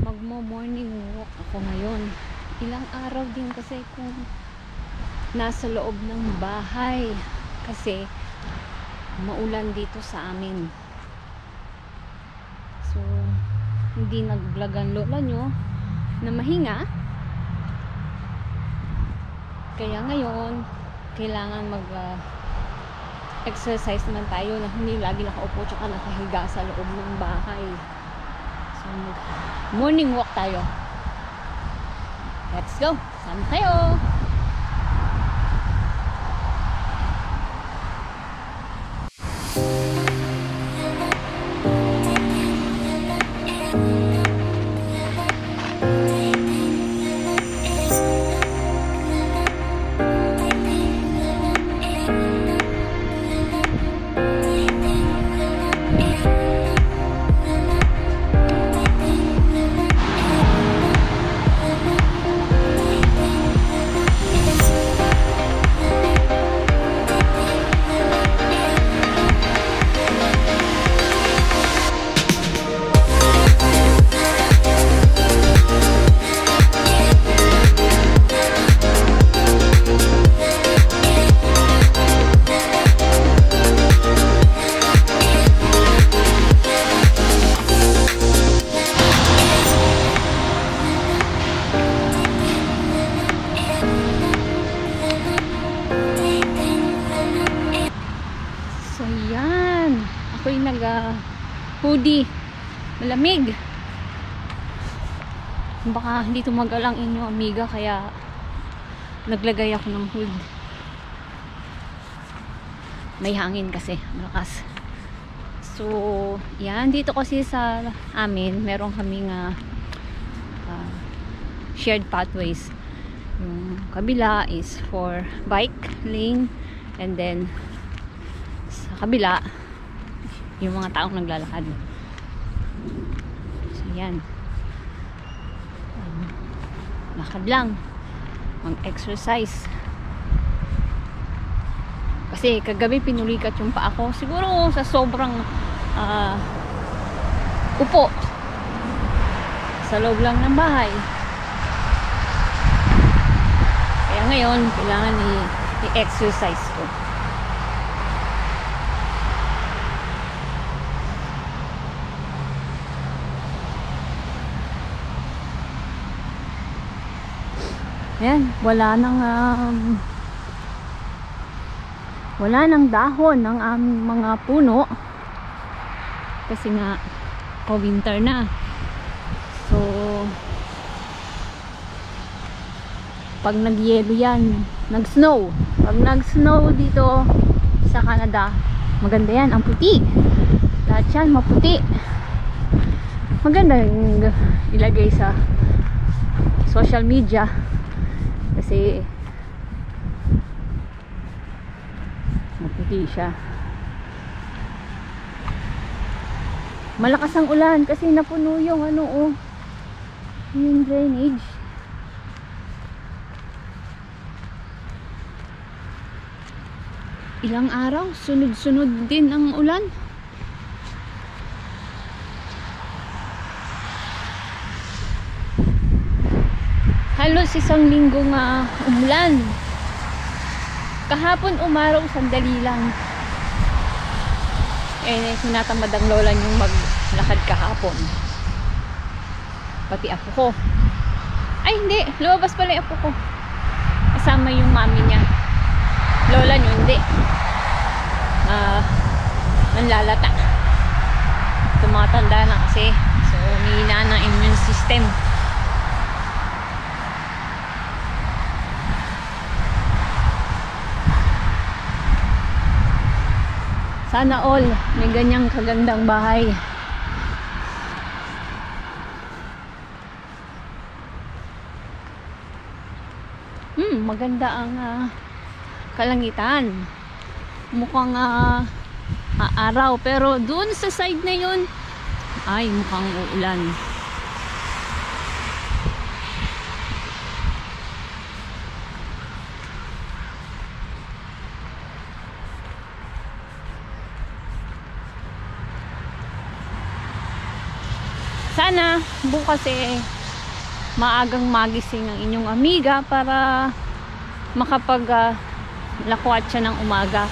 magmo-morning walk ako ngayon. Ilang araw din kasi kung nasa loob ng bahay kasi maulan dito sa amin. So hindi nag-vlog ang lola nyo na mahinga, kaya ngayon kailangan mag exercise naman tayo na hindi lagi nakaupo tsaka nakahiga sa loob ng bahay. So morning walk tayo. Let's go! Sama kayo! Ako'y nag-hoodie. Malamig. Baka hindi tumagal ang inyo amiga kaya naglagay ako ng hood. May hangin kasi. Malakas. So, yan. Dito kasi sa amin, meron kaming shared pathways. Yung kabila is for bike lane and then sa kabila yung mga taong naglalakad. So yan, lakad lang, mag-exercise kasi kagabi pinulikat yung paa ko, siguro sa sobrang upo sa loob lang ng bahay. Kaya ngayon kailangan i-exercise ko. Ayan, wala nang dahon ng aming mga puno kasi nga winter na. So pag nag-yelo yan, nag-snow. Pag nag-snow dito sa Canada, maganda yan, ang puti. Lahat yan maputi. Maganda yung ilagay sa social media kasi maputi siya. Malakas ang ulan kasi napuno yung yung drainage. Ilang araw sunod-sunod din ang ulan. Halos isang linggo nga umulan. Kahapon umaraw, sandali lang. Tinatamad ang lola niyong maglakad kahapon. Pati apo ko. Ay hindi, lumabas pala yung apo ko. Kasama yung mami niya. Lola niyo hindi. Nanlalata. Tumatanda na kasi. So, humihina ng immune system. Sana all may ganyang kagandang bahay. Maganda ang kalangitan. Mukhang araw, pero doon sa side na yun ay mukhang uulan. Sana bukas maagang magising ang inyong amiga para makapag lakwat siya ng umaga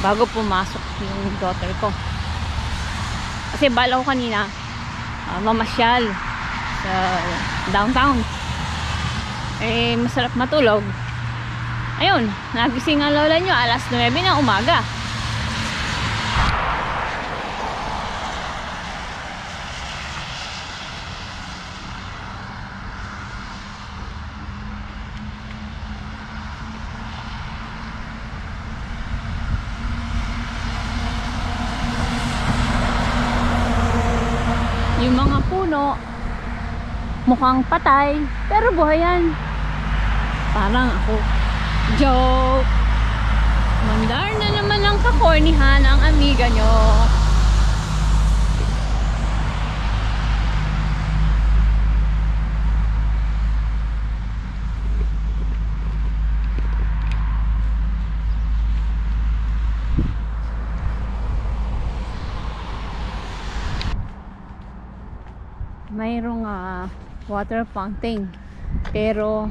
bago pumasok yung daughter ko. Kasi bala ko kanina mamasyal sa downtown. Masarap matulog. Ayun, nagising ang lola nyo alas 9 ng umaga. Yung mga puno mukhang patay pero buhay yan. Parang ako. Joke. Mandar na naman ang kakornihan ang amiga nyo. Mayroong water fountain pero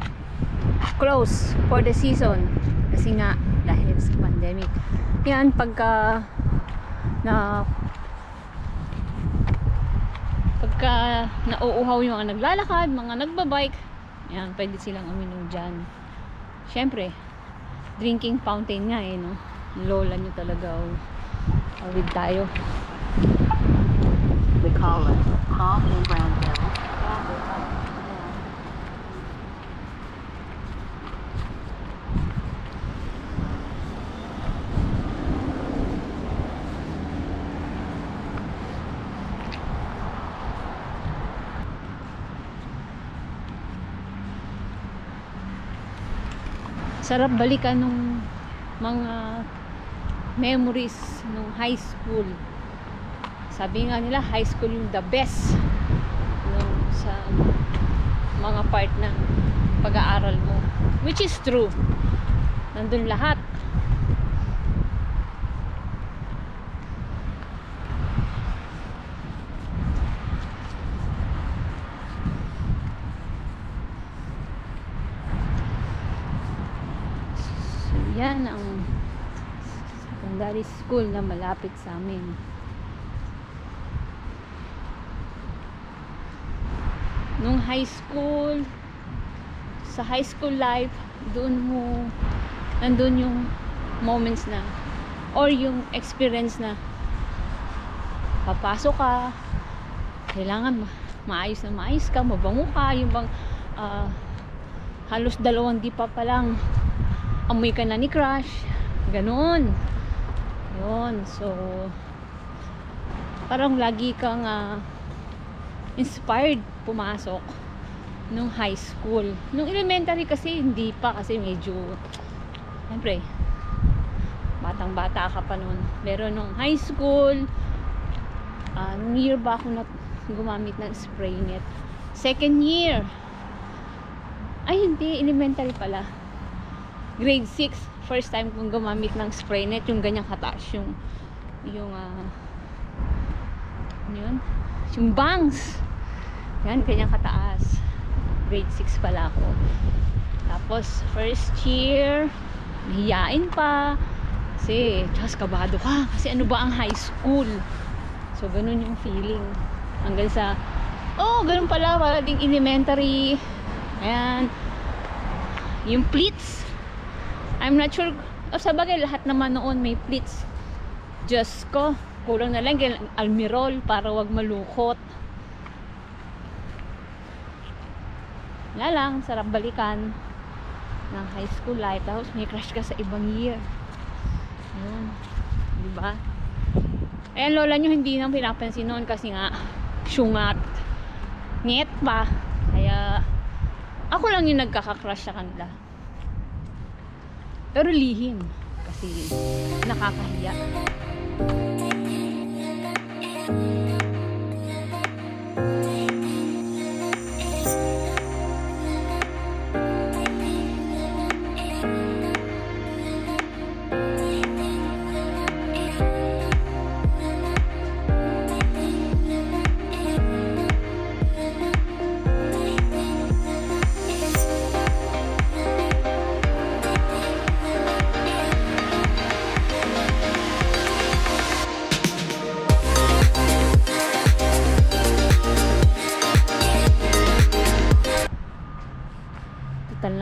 close for the season kasi nga dahil sa pandemic. Yan pagka nauuhaw yung mga naglalakad, mga nagbabike, yan pwede silang uminom dyan. Syempre drinking fountain nga no. Lola nyo talaga awid tayo. We call it Coffee Brandville. Sarap balikan nung mga memories nung high school. Sabi nga nila high school yung the best nung sa mga part ng pag-aaral mo, which is true. Nandun lahat. Yan ang secondary school na malapit sa amin. Nung high school, sa high school life, nandun yung moments na or yung experience na papasok ka, kailangan maayos na maayos ka, mabango ka, yung bang halos 2 dipa pa lang amoy ka na ni crush, ganun yun. So parang lagi kang inspired pumasok nung high school. Nung elementary kasi hindi pa, kasi medyo siyempre batang bata ka pa nun. Pero nung high school, nung year ba ako gumamit ng spray net? Second year. Ay hindi, elementary pala, grade 6, first time kong gumamit ng spray net, yung ganyang kataas, yung bangs, yan, ganyang kataas. Grade 6 pala ako. Tapos first year, mahiyain pa kasi kabado ka, kasi ano ba ang high school, so ganun yung feeling hanggang sa ganun pala, para ding elementary. Ayan, yung pleats, I'm not sure. Sa bagay, lahat naman noon may pleats. Diyos ko, kulang na lang almirol para wag malukot. Wala lang, sarap balikan ng high school life. Tapos may crush ka sa ibang year. Yun, diba? Ayan, lola nyo hindi nang pinapansin noon kasi nga syungat, nget pa. Kaya ako lang yung nagkaka-crush sa kanila. Pero lihim kasi nakakahiya.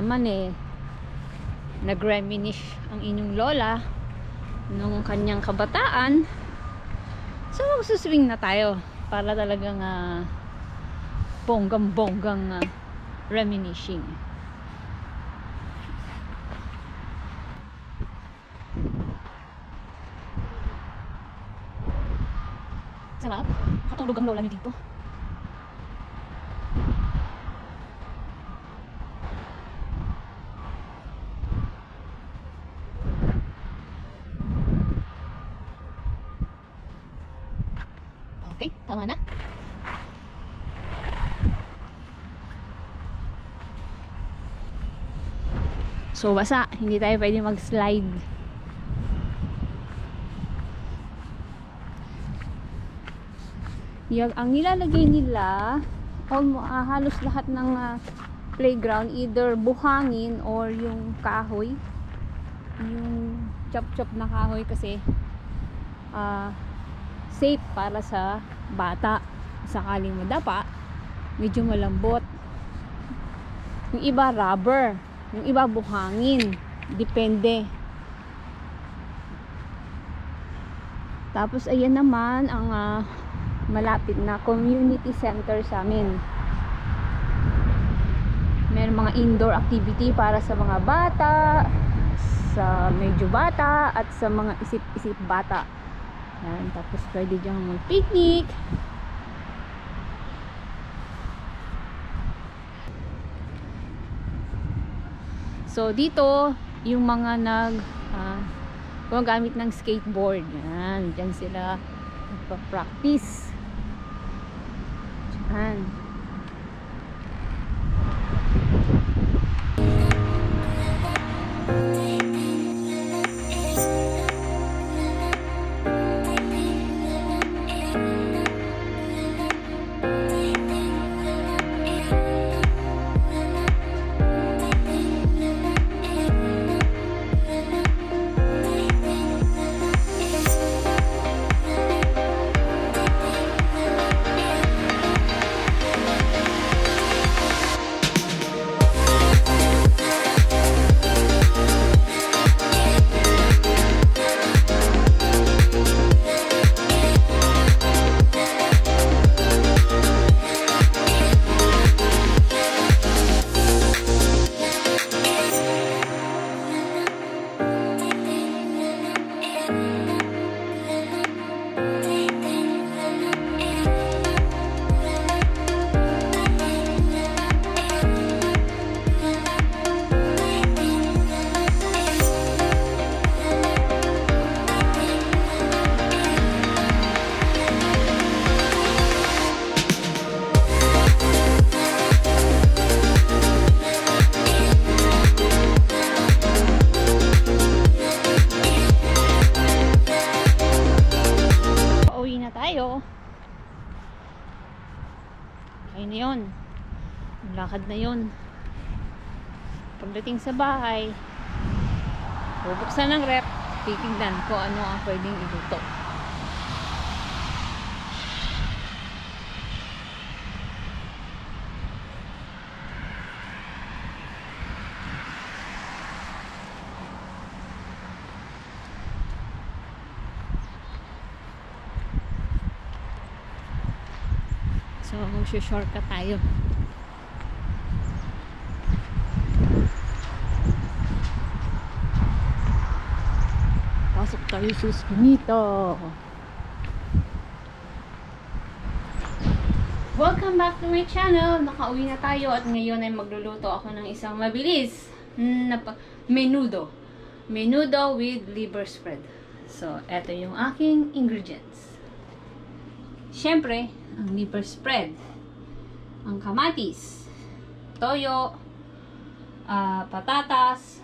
naman nag-reminisce ang inyong lola nung kanyang kabataan. So magsuswing na tayo para talagang bonggang-bonggang reminiscing. Sarap. Katulog ang lola niyo dito. Okay, tama na. So basa, hindi tayo pwede mag-slide. Ang nilalagay nila halos lahat ng playground, either buhangin or yung kahoy, yung chop-chop na kahoy, kasi safe para sa bata sakaling madapa. Medyo malambot. Yung iba rubber, yung iba buhangin, depende. Tapos ayan naman ang malapit na community center sa amin. Meron mga indoor activity para sa mga bata, sa medyo bata, at sa mga isip-isip bata. Yan, tapos pwede dyan mag-picnic. So dito yung mga gumagamit ng skateboard, yan, dyan sila nagpa-practice. Yan. Okay na yun, lakad na yun. Pagdating sa bahay, bubuksan ng rep, titignan ko ano ang pwedeng iluto. So, mag-shortcut tayo. Pasok tayo sa Eskinita. Welcome back to my channel. Nakauwi na tayo at ngayon ay magluluto ako ng isang mabilis na menudo. Menudo with liver spread. So, eto yung aking ingredients. Siyempre, ang liver spread, ang kamatis, toyo, patatas,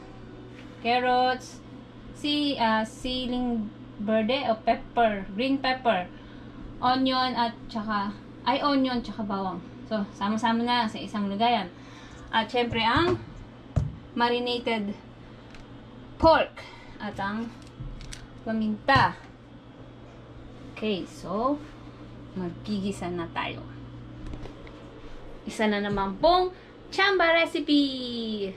carrots, siling verde o pepper, green pepper, onion at onion tsaka bawang. So, sama-sama na sa isang lagayan. At syempre ang marinated pork at ang paminta. Okay, so magigisa na tayo. Isa na naman pong chamba recipe.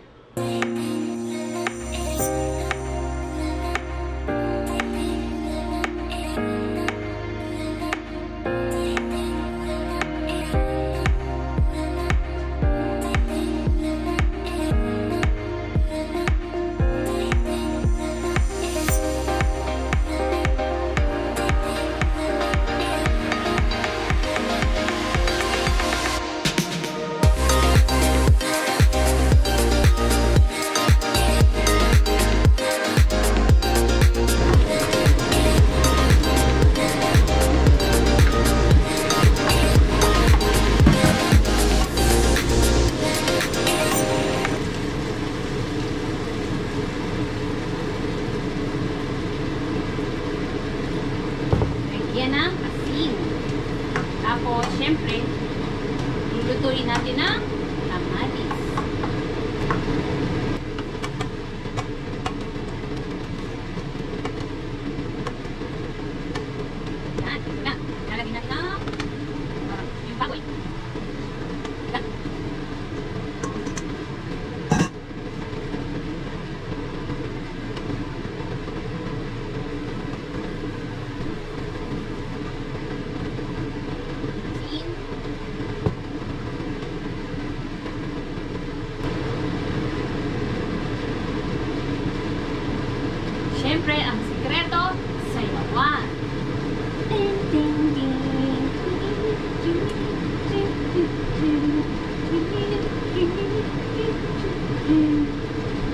Lutuin natin ang kamatis. Yan, ito na. Lalagyan natin ang yung baboy. Yan. Asin. Siyempre, ang sikreto, sayawan. Ding, ding, ding.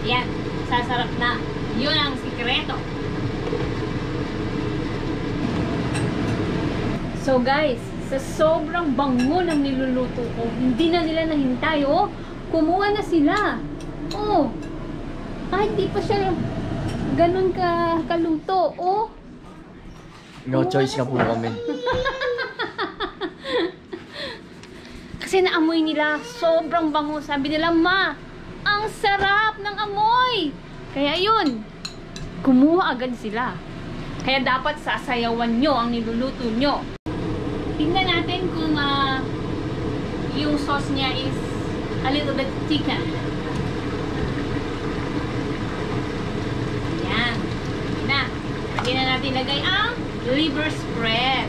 Yan, sasarap na. Yun ang sikreto. So guys, sa sobrang bango ng niluluto ko, hindi na nila nahintay, oh. Kumuha na sila. Oh. Kahit di pa siya ganun kaluto, oh. No choice ka po kami. Kasi naamoy nila, sobrang bango. Sabi nila, ma, ang sarap ng amoy. Kaya yun, kumuha agad sila. Kaya dapat sasayawan nyo ang niluluto nyo. Tingnan natin kung yung sauce niya is a little bit thicker. Yan. Na. Lagyan na natin lagay ang liver spread.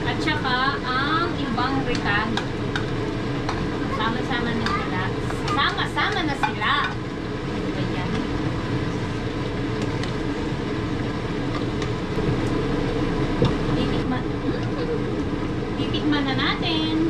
At saka ang ibang recano. Sama-sama na sila. Sama-sama na sila. Ganyan. Titikman na natin.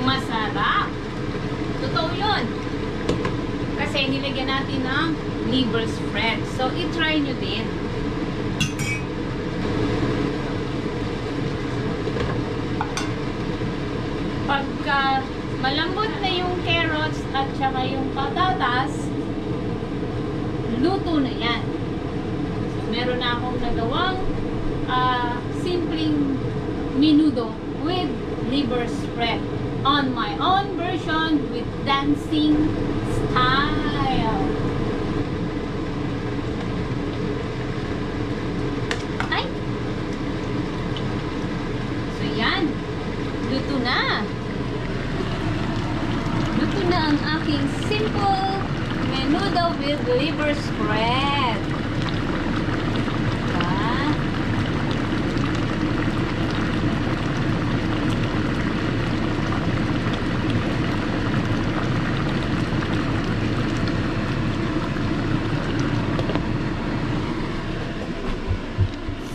Masarap. Totoo yun. Kasi nilagyan natin ng liver spread. So, i-try nyo din. Pagka malambot na yung carrots at saka yung patatas, luto na yan. So, meron na akong nagawang simpleng menudo with liver spread on my own version with dancing style. Ay! So yan, luto na. Luto na ang aking simple menudo with liver spread.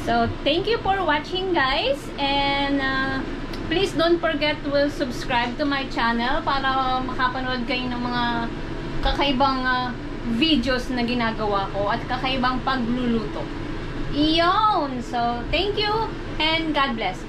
So, thank you for watching, guys, and please don't forget to subscribe to my channel para makapanood kayo ng mga kakaibang videos na ginagawa ko at kakaibang pagluluto. Iyon! So, thank you and God bless.